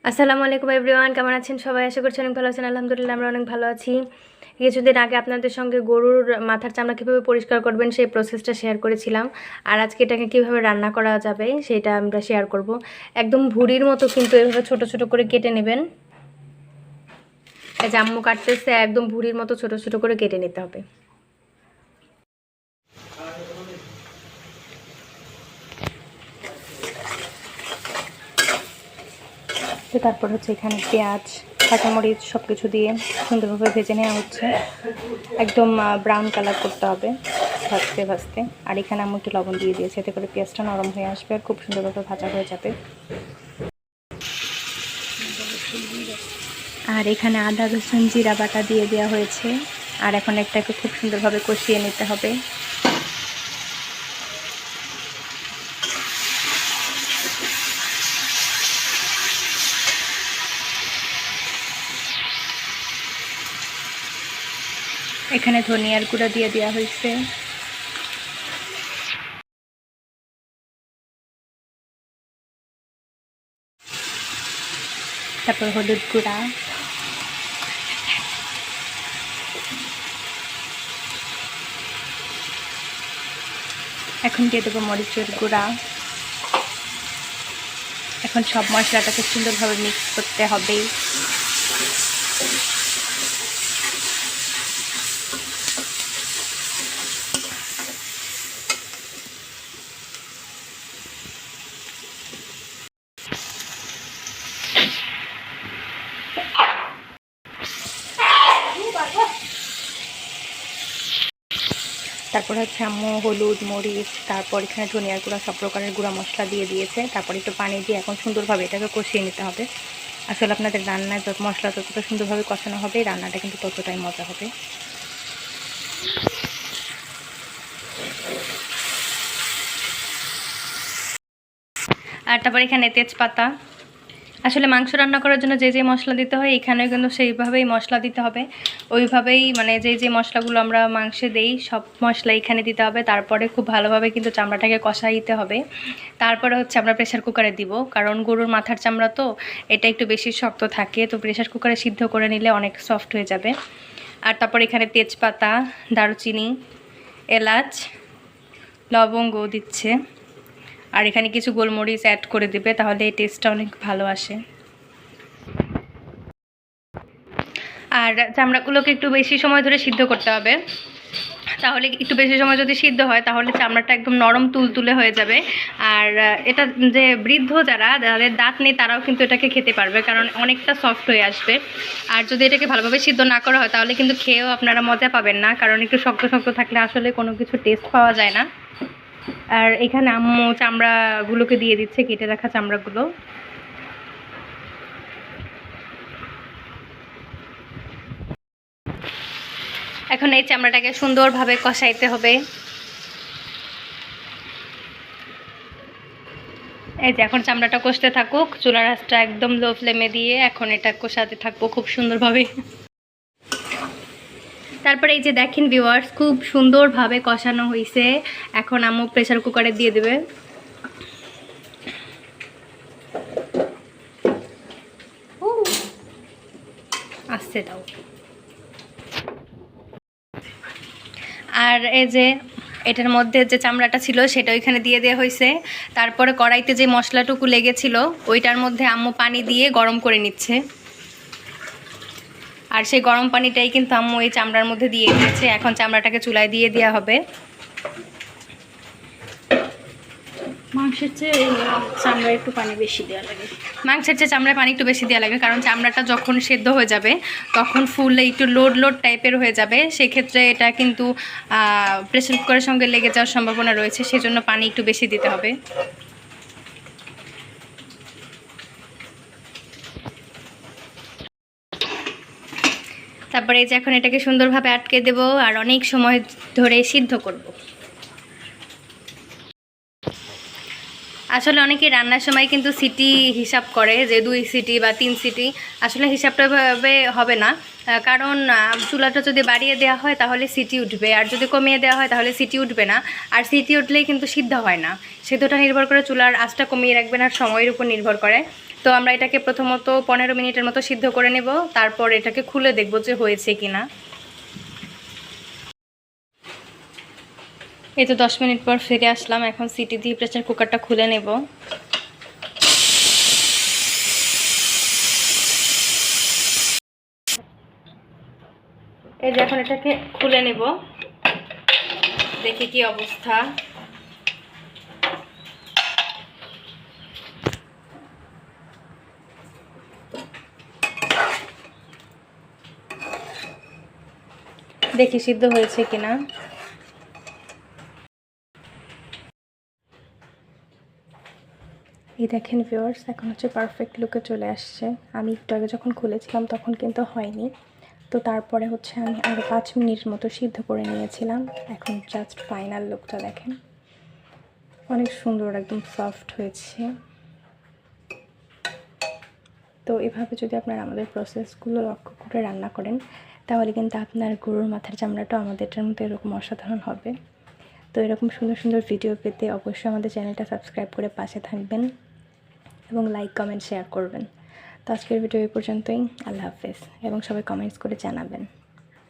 আসসালামু আলাইকুম এভরিওয়ান, কেমন আছেন সবাই? আশা করছি অনেক ভালো আছেন। আলহামদুলিল্লাহ আমরা অনেক ভালো আছি। কিছুদিন আগে আপনাদের সঙ্গে গরুর মাথার চামড়া কীভাবে পরিষ্কার করবেন সেই প্রসেসটা শেয়ার করেছিলাম। আর আজকে এটাকে কীভাবে রান্না করা যাবে সেটা আমরা শেয়ার করব। একদম ভুঁড়ির মতো কিন্তু এভাবে ছোট ছোট করে কেটে নেবেন। এই যে আম্মু কাটতেছে, একদম ভুঁড়ির মতো ছোট ছোট করে কেটে নিতে হবে। তারপর হচ্ছে এখানে পেঁয়াজ, কাঁচামরিচ সব কিছু দিয়ে সুন্দরভাবে ভেজে নেওয়া হচ্ছে। একদম ব্রাউন কালার করতে হবে ভাজতে ভাজতে। আর এখানে আমি একটু লবণ দিয়ে দিয়েছি, এতে করে পেঁয়াজটা নরম হয়ে আসবে আর খুব সুন্দরভাবে ভাজা হয়ে যাবে। আর এখানে আদা রসুন জিরা বাটা দিয়ে দেওয়া হয়েছে। আর এখন এটাকে খুব সুন্দরভাবে কষিয়ে নিতে হবে। এখানে ধনিয়ার গুঁড়া দিয়ে দেওয়া হয়েছে। তারপর হলুদ গুঁড়া, এখন দিয়ে দেবো মরিচের গুঁড়া। এখন সব মশলাটাকে সুন্দরভাবে মিক্স করতে হবে। তারপর হচ্ছে আম্মু হলুদ মরিচ, তারপর এখানে ধনিয়ার গুঁড়া, সব প্রকারের গুঁড়া মশলা দিয়ে দিয়েছে। তারপর একটু পানি দিয়ে এখন সুন্দরভাবে এটাকে কষিয়ে নিতে হবে। আসলে আপনাদের রান্নায় যত মশলা ততটা সুন্দরভাবে কষানো হবে, রান্নাটা কিন্তু ততটাই মজা হবে। আর তারপর এখানে তেজপাতা। আসলে মাংস রান্না করার জন্য যে যে মশলা দিতে হয় এখানেও কিন্তু সেইভাবেই মশলা দিতে হবে। ওইভাবেই মানে যে মশলাগুলো আমরা মাংসে দেই সব মশলা এখানে দিতে হবে। তারপরে খুব ভালোভাবে কিন্তু চামড়াটাকে কষাইতে হবে। তারপরে হচ্ছে আমরা প্রেশার কুকারে দিব, কারণ গরুর মাথার চামড়া তো এটা একটু বেশি শক্ত থাকে, তো প্রেশার কুকারে সিদ্ধ করে নিলে অনেক সফট হয়ে যাবে। আর তারপর এখানে তেজপাতা, দারুচিনি, এলাচ, লবঙ্গ দিচ্ছে। আর এখানে কিছু গোলমরিচ অ্যাড করে দিবে, তাহলে এই টেস্টটা অনেক ভালো আসে। আর চামড়াগুলোকে একটু বেশি সময় ধরে সিদ্ধ করতে হবে, তাহলে একটু বেশি সময় যদি সিদ্ধ হয় তাহলে চামড়াটা একদম নরম তুলতুলে হয়ে যাবে। আর এটা যে বৃদ্ধ যাদের দাঁত নেই তারাও কিন্তু এটাকে খেতে পারবে, কারণ অনেকটা সফট হয়ে আসবে। আর যদি এটাকে ভালোভাবে সিদ্ধ না করা হয় তাহলে কিন্তু খেয়েও আপনারা মজা পাবেন না, কারণ একটু শক্ত শক্ত থাকলে আসলে কোনো কিছু টেস্ট পাওয়া যায় না। আর এখানে আম্মু চামড়াগুলোকে দিয়ে দিচ্ছে, কেটে রাখা চামড়াগুলো। এখন এই চামড়াটাকে সুন্দরভাবে কষাইতে হবে। এই যে এখন চামড়াটা কষতে থাকুক, চুলার আঁচটা একদম লো ফ্লেমে দিয়ে এখন এটা কষাতে থাকবো খুব সুন্দরভাবে। তারপরে এই যে দেখেন ভিউয়ার্স, খুব সুন্দরভাবে কষানো হয়েছে। এখন আম্মু প্রেসার কুকারে দিয়ে দেবে। আস্তে দাও। আর এই যে এটার মধ্যে যে চামড়াটা ছিল সেটা ওইখানে দিয়ে দেওয়া হয়েছে। তারপরে কড়াইতে যে মশলাটুকু লেগেছিল ওইটার মধ্যে আম্মু পানি দিয়ে গরম করে নিচ্ছে। আর সেই গরম পানিটাই কিন্তু আম্মু এই চামড়ার মধ্যে দিয়ে দিয়েছে। এখন চামড়াটাকে চুলায় দিয়ে দেওয়া হবে। মাংসের চেয়ে চামড়ায় একটু পানি বেশি দেওয়া লাগে। মাংসের চেয়ে চামড়ায় পানি একটু বেশি দেওয়া লাগে, কারণ চামড়াটা যখন সেদ্ধ হয়ে যাবে তখন ফুললে একটু লোড টাইপের হয়ে যাবে। সেক্ষেত্রে এটা কিন্তু প্রেসার কুকারের সঙ্গে লেগে যাওয়ার সম্ভাবনা রয়েছে, সেজন্য পানি একটু বেশি দিতে হবে। তারপরে এই যে এখন এটাকে সুন্দরভাবে আটকে দেব আর অনেক সময় ধরে সিদ্ধ করব। আসলে অনেকে রান্নার সময় কিন্তু সিটি হিসাব করে যে 2 সিটি বা 3 সিটি, আসলে হিসাবটা ভাবে হবে না। কারণ চুলাটা যদি বাড়িয়ে দেওয়া হয় তাহলে সিটি উঠবে, আর যদি কমিয়ে দেওয়া হয় তাহলে সিটি উঠবে না। আর সিটি উঠলেই কিন্তু সিদ্ধ হয় না। সিদ্ধটা নির্ভর করে চুলার আঁচটা কমিয়ে রাখবেন আর সময়ের উপর নির্ভর করে। তো আমরা এটাকে প্রথমত 15 মিনিটের মতো সিদ্ধ করে নেব, তারপর এটাকে খুলে দেখব যে হয়েছে কিনা। এই তো 10 মিনিট পর ফিরে আসলাম। এখন সিটি দিয়ে প্রেসার কুকারটা খুলে নেব। এই যে এখন এটাকে খুলে নেব, দেখি কি অবস্থা। দেখি সিদ্ধ হয়েছে কিনা। এই দেখেন ভিউয়ার্স, এখন হচ্ছে পারফেক্ট লুকে চলে আসছে। আমি একটু আগে যখন খুলেছিলাম তখন কিন্তু হয়নি, তো তারপরে হচ্ছে আমি আরও 5 মিনিটের মতো সিদ্ধ করে নিয়েছিলাম। এখন জাস্ট ফাইনাল লুকটা দেখেন, অনেক সুন্দর, একদম সফট হয়েছে। তো এভাবে যদি আপনারা আমাদের প্রসেসগুলো লক্ষ্য করে রান্না করেন, তাহলে কিন্তু আপনার গরুর মাথার চামড়াটাও আমাদেরটার মতো এরকম অসাধারণ হবে। তো এরকম সুন্দর সুন্দর ভিডিও পেতে অবশ্যই আমাদের চ্যানেলটা সাবস্ক্রাইব করে পাশে থাকবেন এবং লাইক কমেন্ট শেয়ার করবেন। তো আজকের ভিডিও এই পর্যন্তই। আল্লাহ হাফেজ, এবং সবাই কমেন্টস করে জানাবেন।